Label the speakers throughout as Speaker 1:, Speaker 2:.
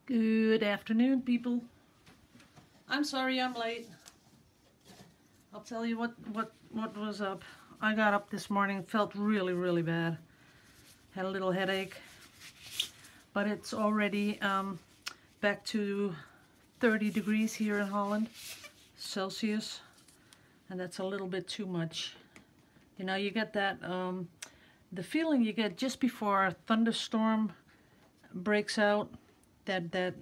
Speaker 1: Good afternoon, people. I'm sorry I'm late. I'll tell you what was up. I got up this morning, felt really bad. Had a little headache, but it's already back to 30 degrees here in Holland, Celsius, and that's a little bit too much. You know, you get that, the feeling you get just before a thunderstorm breaks out, that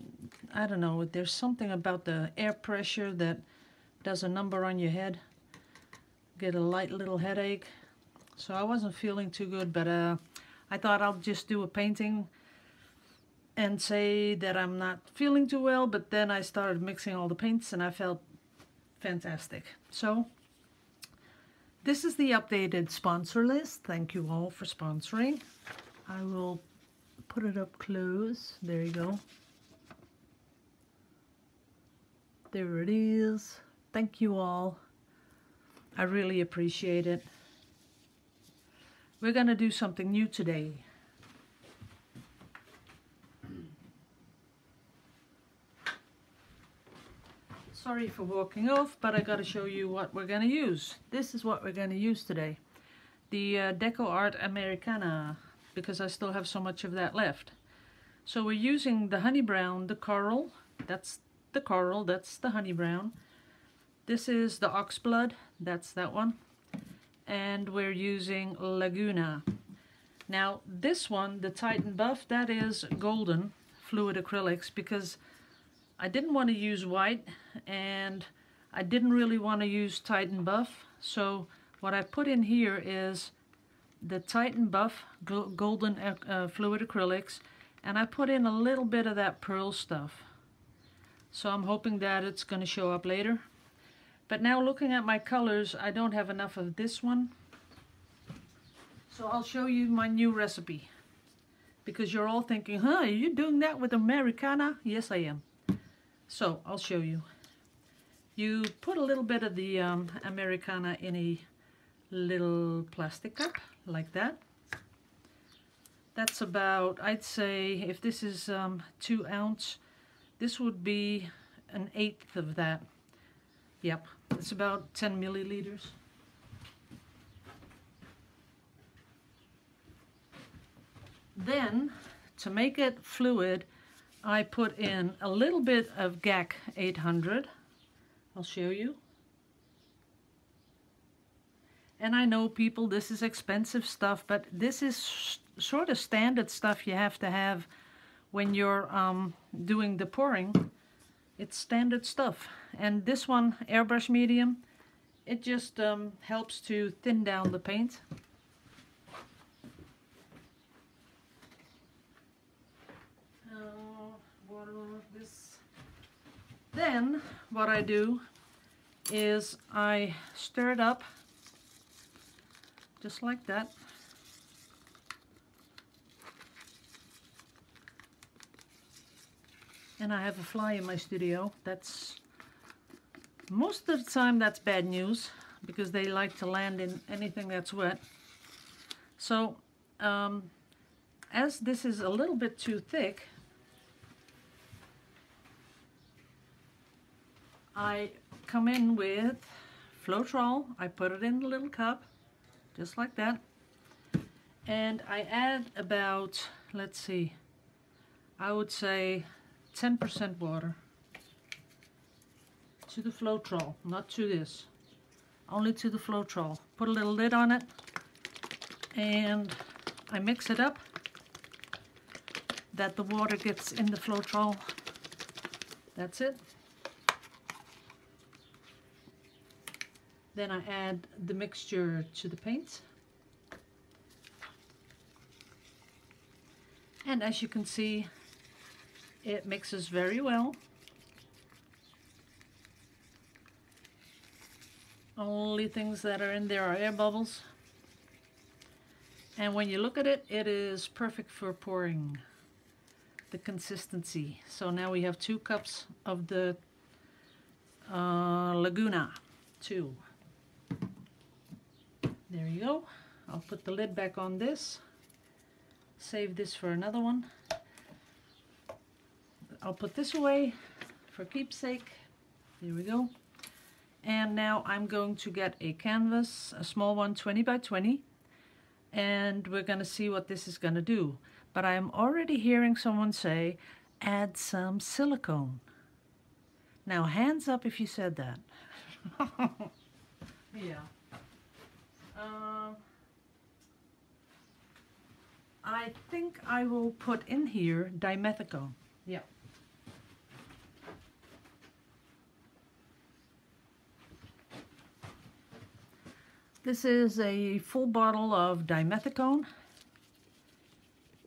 Speaker 1: I don't know, there's something about the air pressure that does a number on your head. Get a light little headache. So I wasn't feeling too good, but I thought I'll just do a painting and say that I'm not feeling too well, but then I started mixing all the paints and I felt fantastic. So this is the updated sponsor list. Thank you all for sponsoring. I will put it up close. There you go. There it is. Thank you all. I really appreciate it. We're gonna do something new today. Sorry for walking off, but I gotta show you what we're gonna use. This is what we're gonna use today. The Deco Art Americana, because I still have so much of that left. So we're using the honey brown, the coral, that's the coral, that's the honey brown. This is the oxblood, that's that one. And we're using Laguna. Now this one, the Titan Buff, that is golden fluid acrylics, because I didn't want to use white and I didn't really want to use Titan Buff. So what I put in here is the Titan Buff golden fluid acrylics, and I put in a little bit of that pearl stuff. So I'm hoping that it's going to show up later. But now looking at my colors, I don't have enough of this one. So I'll show you my new recipe. Because you're all thinking, huh, are you doing that with Americana? Yes, I am. So I'll show you. You put a little bit of the Americana in a little plastic cup, like that. That's about, I'd say, if this is 2 ounce, this would be 1/8 of that. Yep, it's about 10 milliliters. Then, to make it fluid, I put in a little bit of GAC 800. I'll show you. And I know, people, this is expensive stuff, but this is sort of standard stuff you have to have when you're doing the pouring. It's standard stuff. And this one, airbrush medium, it just helps to thin down the paint. Then what I do is I stir it up just like that. And I have a fly in my studio. That's most of the time that's bad news, because they like to land in anything that's wet. So as this is a little bit too thick, I come in with Floetrol. I put it in a little cup, just like that. And I add about, let's see, I would say 10% water to the Floetrol, not to this, only to the Floetrol. Put a little lid on it and I mix it up that the water gets in the Floetrol. That's it. Then I add the mixture to the paint. And as you can see, it mixes very well. Only things that are in there are air bubbles. And when you look at it, it is perfect for pouring. The consistency. So now we have 2 cups of the Laguna. 2. There you go. I'll put the lid back on this. Save this for another one. I'll put this away for keepsake. Here we go. And now I'm going to get a canvas, a small one, 20 by 20, and we're going to see what this is going to do. But I'm already hearing someone say, add some silicone. Now hands up if you said that. Yeah. I think I will put in here dimethicone. Yeah. This is a full bottle of dimethicone,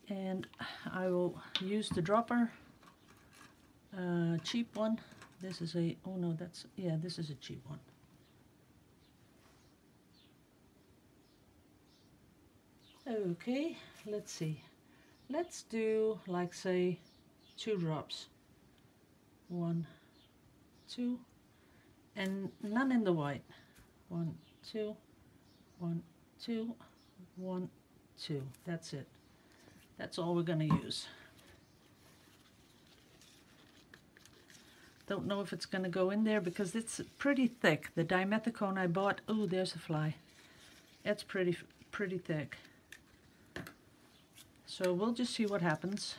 Speaker 1: and I will use the dropper, cheap one. This is a, oh no, that's, yeah, this is a cheap one. Okay, let's see. Let's do, like, say, 2 drops. 1, 2, and none in the white. 1, 2, 1, 2, 1, 2. That's it. That's all we're going to use. Don't know if it's going to go in there because it's pretty thick. The dimethicone I bought, oh, there's a fly. It's pretty thick. So we'll just see what happens.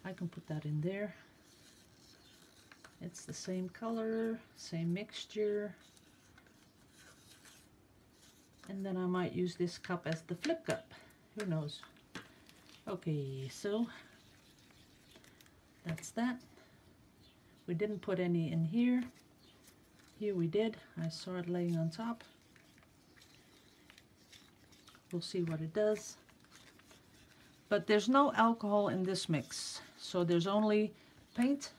Speaker 1: I can put that in there. It's the same color, same mixture. And then I might use this cup as the flip cup. Who knows? Okay, so that's that. We didn't put any in here. Here we did. I saw it laying on top. We'll see what it does. But there's no alcohol in this mix. So there's only paint.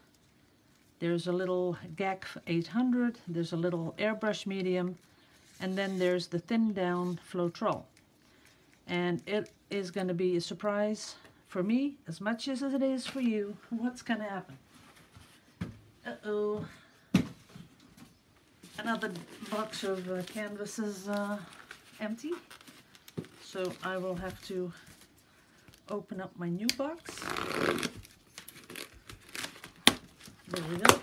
Speaker 1: There's a little GAC 800. There's a little airbrush medium. And then there's the thinned down Floetrol. And it is going to be a surprise for me as much as it is for you. What's going to happen? Uh-oh. Another box of canvases empty. So I will have to open up my new box. There we go.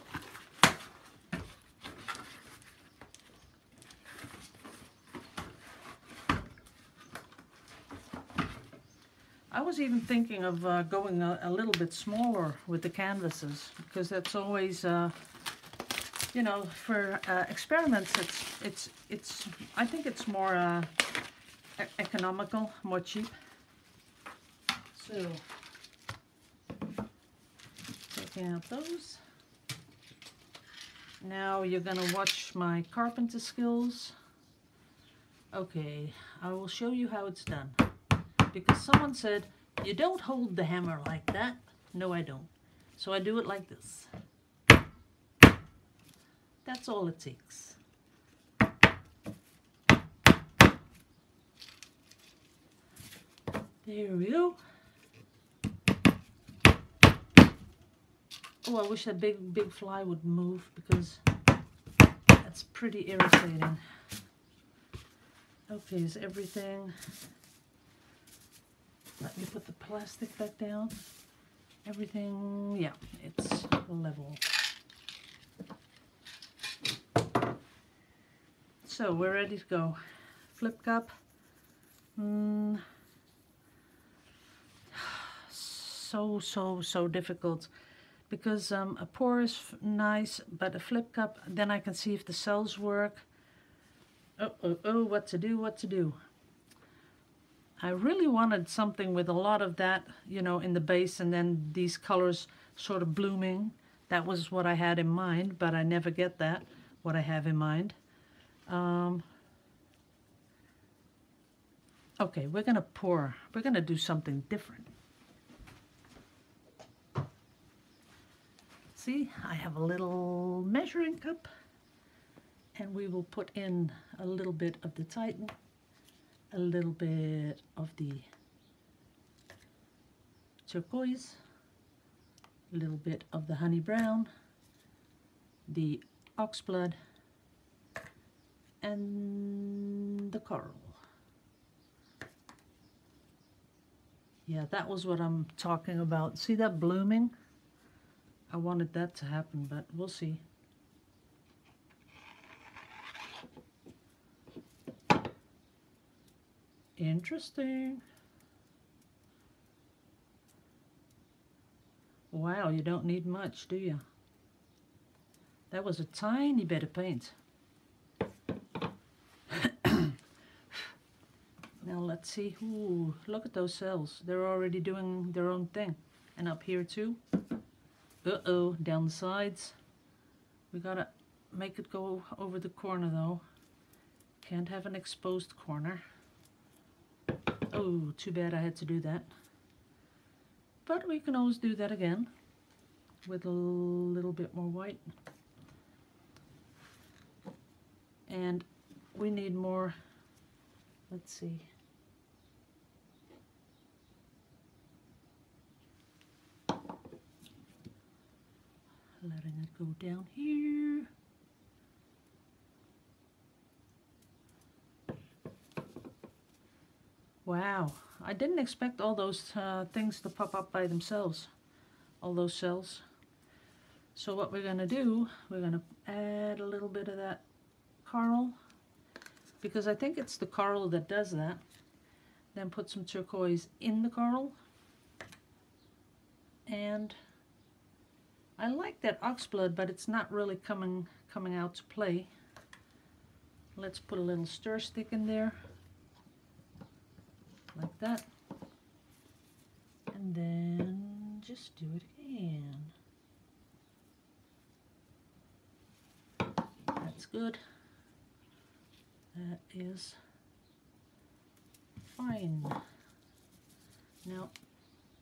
Speaker 1: I was even thinking of going a little bit smaller with the canvases, because that's always, you know, for experiments. It's. I think it's more economical, more cheap. So, taking out those. Now you're gonna watch my carpenter skills. Okay, I will show you how it's done. Because someone said, you don't hold the hammer like that. No, I don't. So I do it like this. That's all it takes. There we go. Oh, I wish that big fly would move, because that's pretty irritating. Okay, is everything... Let me put the plastic back down. Everything, yeah, it's level. So we're ready to go. Flip cup. So difficult, because a pour is nice, but a flip cup, then I can see if the cells work. Oh, what to do. I really wanted something with a lot of that, you know, in the base, and then these colors sort of blooming. That was what I had in mind, but I never get that, what I have in mind. Okay, we're gonna pour. We're gonna do something different. See, I have a little measuring cup, and we will put in a little bit of the Titan, a little bit of the turquoise, a little bit of the honey brown, the oxblood, and the coral. Yeah, that was what I'm talking about. See that blooming? I wanted that to happen, but we'll see. Interesting. Wow, you don't need much, do you? That was a tiny bit of paint. Now let's see. Ooh, look at those cells. They're already doing their own thing. And up here too. Uh-oh, down the sides. We gotta make it go over the corner though. Can't have an exposed corner. Oh, too bad I had to do that. But we can always do that again with a little bit more white. And we need more, let's see. Letting it go down here. Wow, I didn't expect all those things to pop up by themselves, all those cells. So what we're going to do, we're going to add a little bit of that coral, because I think it's the coral that does that. Then put some turquoise in the coral. And I like that oxblood, but it's not really coming out to play. Let's put a little stir stick in there. Like that. And then just do it again. That's good. That is fine. Now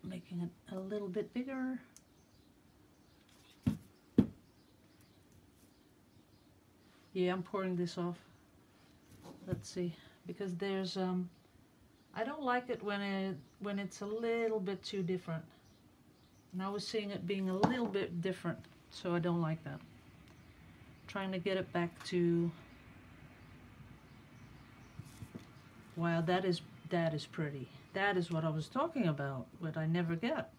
Speaker 1: making it a little bit bigger. Yeah, I'm pouring this off. Let's see, because there's I don't like it when it's a little bit too different. And I was seeing it being a little bit different, so I don't like that. Trying to get it back to, wow, that is pretty. That is what I was talking about, what I never get.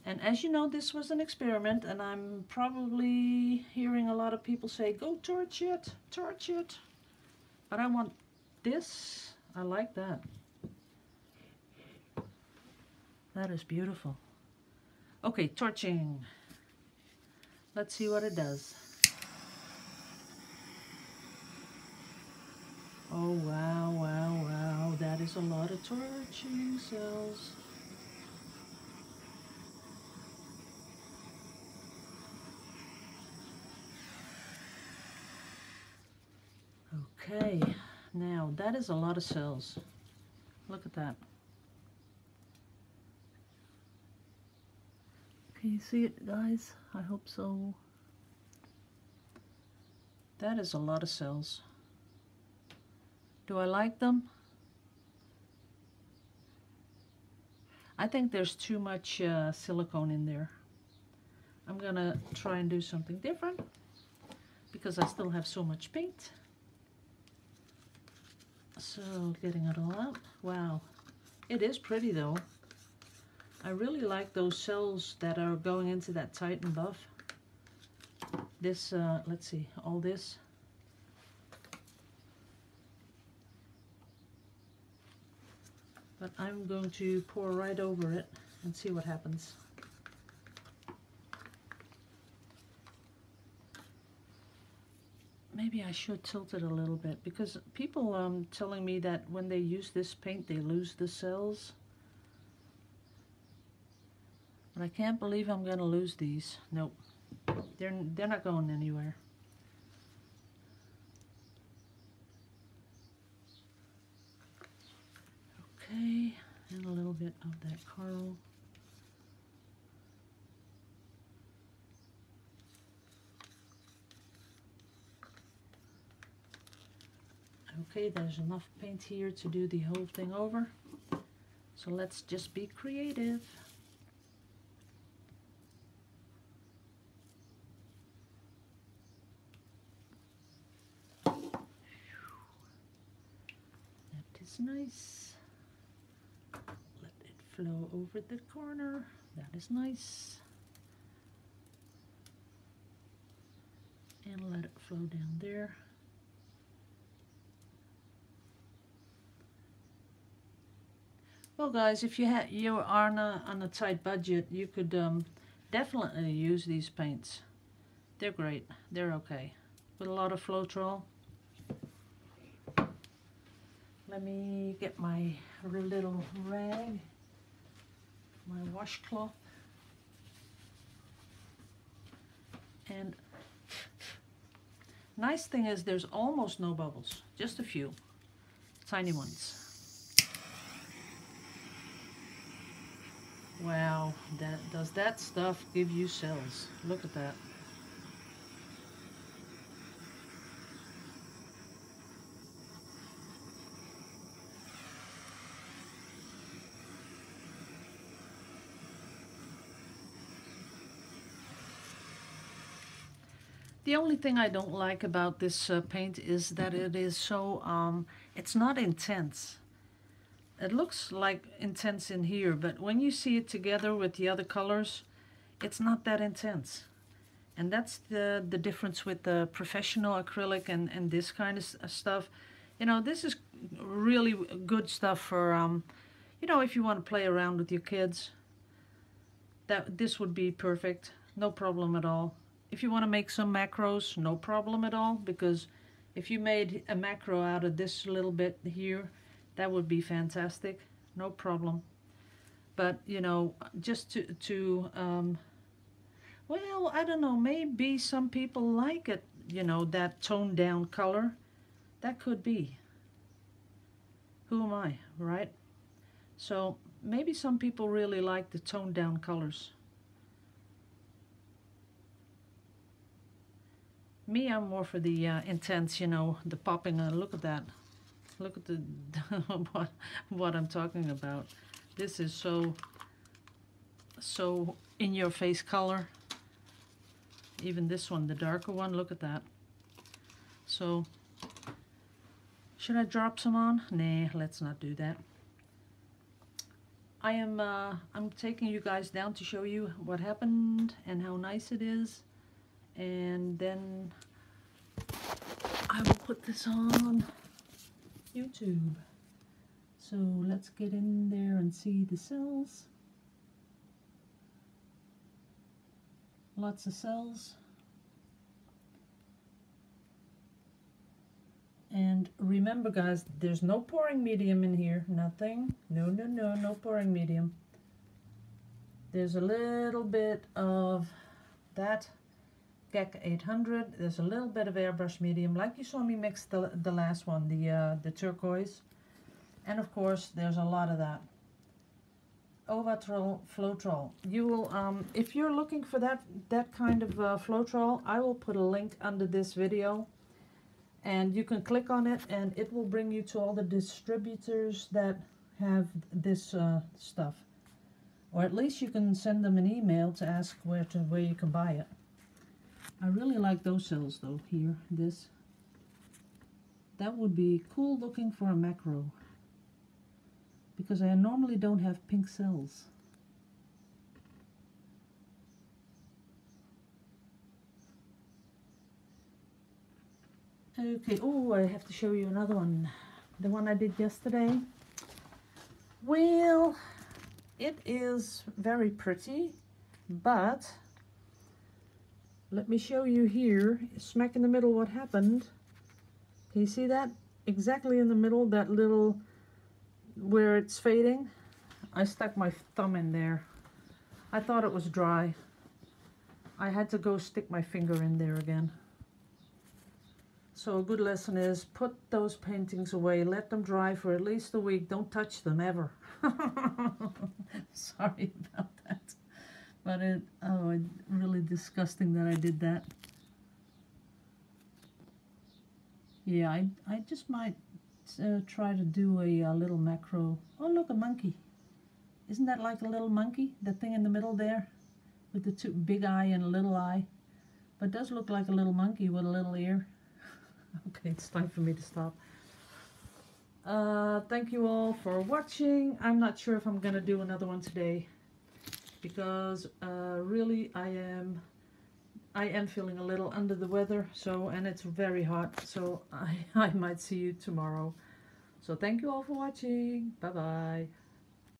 Speaker 1: And as you know, this was an experiment, and I'm probably hearing a lot of people say, go torch it, torch it. But I want this. I like that. That is beautiful. Okay, torching. Let's see what it does. Oh, wow, wow, wow. That is a lot of torching cells. Okay, now that is a lot of cells. Look at that. Can you see it, guys? I hope so. That is a lot of cells. Do I like them? I think there's too much silicone in there. I'm gonna try and do something different because I still have so much paint. So getting it all out. Wow, it is pretty though. I really like those cells that are going into that Titan buff. This, let's see, all this. But I'm going to pour right over it and see what happens. Maybe I should tilt it a little bit, because people telling me that when they use this paint they lose the cells. But I can't believe I'm going to lose these. Nope. They're not going anywhere. Okay, and a little bit of that coral. Okay, there's enough paint here to do the whole thing over. So let's just be creative. That is nice. Let it flow over the corner. That is nice. And let it flow down there. Well guys, if you are on a tight budget, you could definitely use these paints. They're great. They're okay. With a lot of Floetrol. Let me get my little rag, my washcloth. And nice thing is there's almost no bubbles, just a few tiny ones. Wow, does that stuff give you cells? Look at that. The only thing I don't like about this paint is that it is so, it's not intense. It looks like intense in here, but when you see it together with the other colors, it's not that intense. And that's the difference with the professional acrylic and this kind of stuff. You know, this is really good stuff for, you know, if you want to play around with your kids. This would be perfect, no problem at all. If you want to make some macros, no problem at all, because if you made a macro out of this little bit here, that would be fantastic, no problem. But, you know, just well, I don't know, maybe some people like it, you know, that toned down color. That could be. Who am I, right? So maybe some people really like the toned down colors. Me, I'm more for the intense, you know, the popping. Look at that. Look at the what I'm talking about. This is so in your face color. Even this one, the darker one, look at that. So should I drop some on? Nah, let's not do that. I'm taking you guys down to show you what happened and how nice it is, and then I will put this on YouTube. So let's get in there and see the cells. Lots of cells. And remember guys, there's no pouring medium in here, nothing. No pouring medium. There's a little bit of that GEC 800. There's a little bit of airbrush medium, like you saw me mix the last one, the turquoise. And of course, there's a lot of that. Floetrol. You will, if you're looking for that kind of Floetrol, I will put a link under this video. And you can click on it and it will bring you to all the distributors that have this stuff. Or at least you can send them an email to ask where you can buy it. I really like those cells though, here, this. That would be cool looking for a macro. Because I normally don't have pink cells. Okay, oh, I have to show you another one. The one I did yesterday. Well, it is very pretty, but let me show you here, smack in the middle, what happened. Can you see that? Exactly in the middle, that little, where it's fading. I stuck my thumb in there. I thought it was dry. I had to go stick my finger in there again. So a good lesson is put those paintings away, let them dry for at least a week. Don't touch them ever. Sorry about that. But it's really disgusting that I did that. Yeah, I just might try to do a little macro. Oh look, a monkey. Isn't that like a little monkey? The thing in the middle there with the two big eye and a little eye. But it does look like a little monkey with a little ear. Okay, it's time for me to stop. Thank you all for watching. I'm not sure if I'm gonna do another one today because really I am feeling a little under the weather, so, and it's very hot, so I might see you tomorrow. So thank you all for watching. Bye bye.